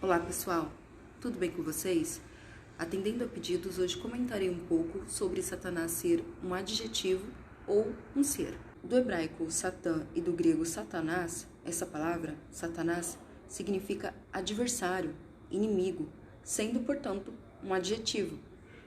Olá pessoal, tudo bem com vocês? Atendendo a pedidos, hoje comentarei um pouco sobre Satanás ser um adjetivo ou um ser. Do hebraico Satã e do grego Satanás, essa palavra, Satanás, significa adversário, inimigo, sendo, portanto, um adjetivo.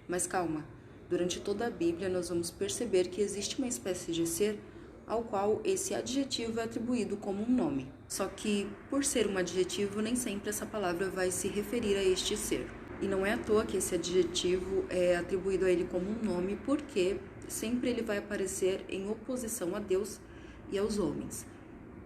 Mas calma, durante toda a Bíblia nós vamos perceber que existe uma espécie de ser ao qual esse adjetivo é atribuído como um nome. Só que, por ser um adjetivo, nem sempre essa palavra vai se referir a este ser. E não é à toa que esse adjetivo é atribuído a ele como um nome, porque sempre ele vai aparecer em oposição a Deus e aos homens.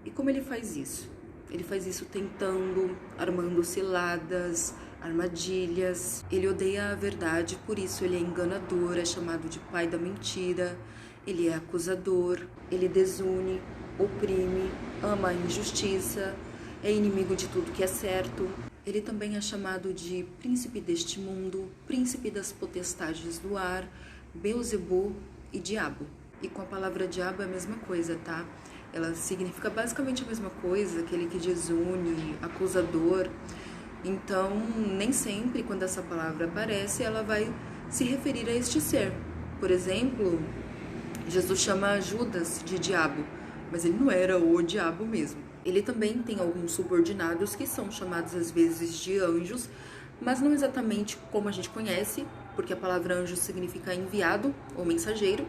E como ele faz isso? Ele faz isso tentando, armando ciladas, armadilhas. Ele odeia a verdade, por isso ele é enganador, é chamado de pai da mentira. Ele é acusador, ele desune, oprime, ama a injustiça, é inimigo de tudo que é certo. Ele também é chamado de príncipe deste mundo, príncipe das potestades do ar, Beelzebul e diabo. E com a palavra diabo é a mesma coisa, tá? Ela significa basicamente a mesma coisa, aquele que desune, acusador. Então, nem sempre quando essa palavra aparece, ela vai se referir a este ser. Por exemplo, Jesus chama Judas de diabo, mas ele não era o diabo mesmo. Ele também tem alguns subordinados que são chamados às vezes de anjos, mas não exatamente como a gente conhece, porque a palavra anjo significa enviado ou mensageiro.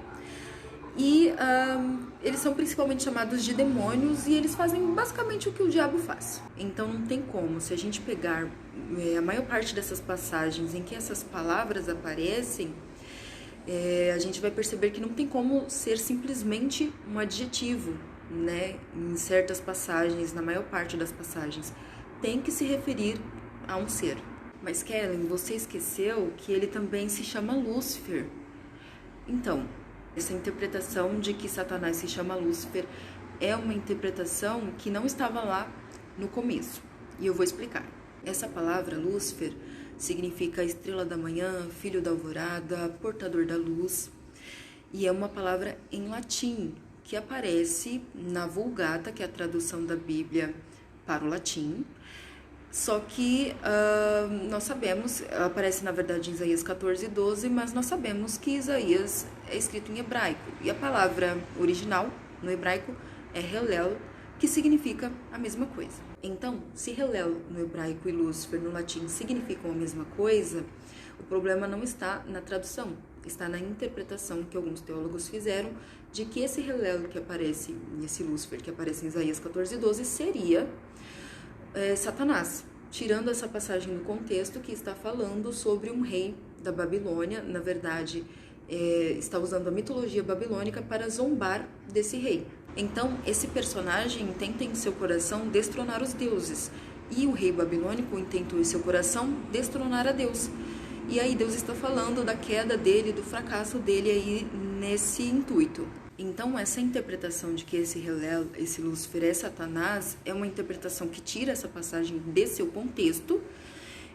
E eles são principalmente chamados de demônios e eles fazem basicamente o que o diabo faz. Então não tem como, se a gente pegar a maior parte dessas passagens em que essas palavras aparecem, a gente vai perceber que não tem como ser simplesmente um adjetivo, né? Em certas passagens, na maior parte das passagens, tem que se referir a um ser. Mas Kellen, você esqueceu que ele também se chama Lúcifer. Então, essa interpretação de que Satanás se chama Lúcifer é uma interpretação que não estava lá no começo. E eu vou explicar. Essa palavra Lúcifer significa estrela da manhã, filho da alvorada, portador da luz. E é uma palavra em latim que aparece na Vulgata, que é a tradução da Bíblia para o latim. Só que nós sabemos, aparece na verdade em Isaías 14:12, mas nós sabemos que Isaías é escrito em hebraico. E a palavra original no hebraico é Hellel, que significa a mesma coisa. Então, se Hellel no hebraico e Lúcifer no latim significam a mesma coisa, o problema não está na tradução, está na interpretação que alguns teólogos fizeram de que esse Hellel que aparece, esse Lúcifer que aparece em Isaías 14:12, seria Satanás, tirando essa passagem do contexto que está falando sobre um rei da Babilônia. Na verdade, está usando a mitologia babilônica para zombar desse rei. Então, esse personagem tenta em seu coração destronar os deuses, e o rei babilônico intentou em seu coração destronar a Deus. E aí Deus está falando da queda dele, do fracasso dele aí nesse intuito. Então, essa interpretação de que esse Hellel, esse Lúcifer é Satanás, é uma interpretação que tira essa passagem de seu contexto,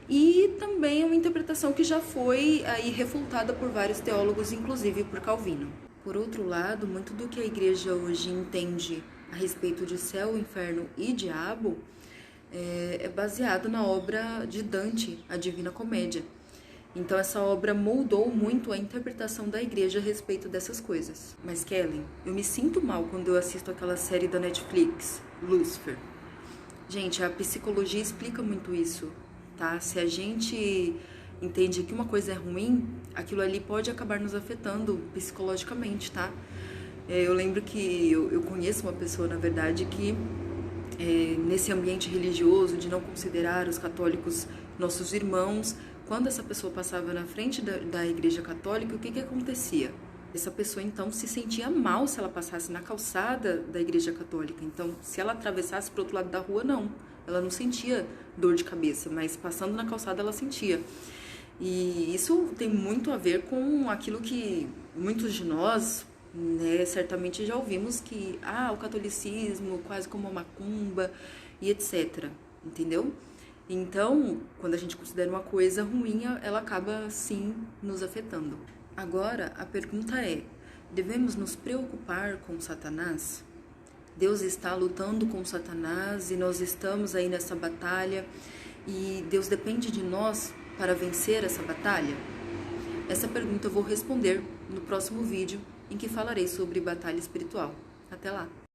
e também é uma interpretação que já foi aí refutada por vários teólogos, inclusive por Calvino. Por outro lado, muito do que a igreja hoje entende a respeito de céu, inferno e diabo é baseado na obra de Dante, a Divina Comédia. Então essa obra moldou muito a interpretação da igreja a respeito dessas coisas. Mas Kellen, eu me sinto mal quando eu assisto aquela série da Netflix, Lúcifer. Gente, a psicologia explica muito isso, tá? Se a gente entende que uma coisa é ruim, aquilo ali pode acabar nos afetando psicologicamente, tá? Eu lembro que eu conheço uma pessoa, na verdade, que nesse ambiente religioso, de não considerar os católicos nossos irmãos, quando essa pessoa passava na frente da igreja católica, o que acontecia? Essa pessoa, então, se sentia mal se ela passasse na calçada da igreja católica. Então, se ela atravessasse para o outro lado da rua, não. Ela não sentia dor de cabeça, mas passando na calçada ela sentia. E isso tem muito a ver com aquilo que muitos de nós, né, certamente já ouvimos que o catolicismo, quase como a macumba e etc. Entendeu? Então, quando a gente considera uma coisa ruim, ela acaba sim nos afetando. Agora, a pergunta é: devemos nos preocupar com Satanás? Deus está lutando com Satanás e nós estamos aí nessa batalha. E Deus depende de nós para vencer essa batalha? Essa pergunta eu vou responder no próximo vídeo, em que falarei sobre batalha espiritual. Até lá!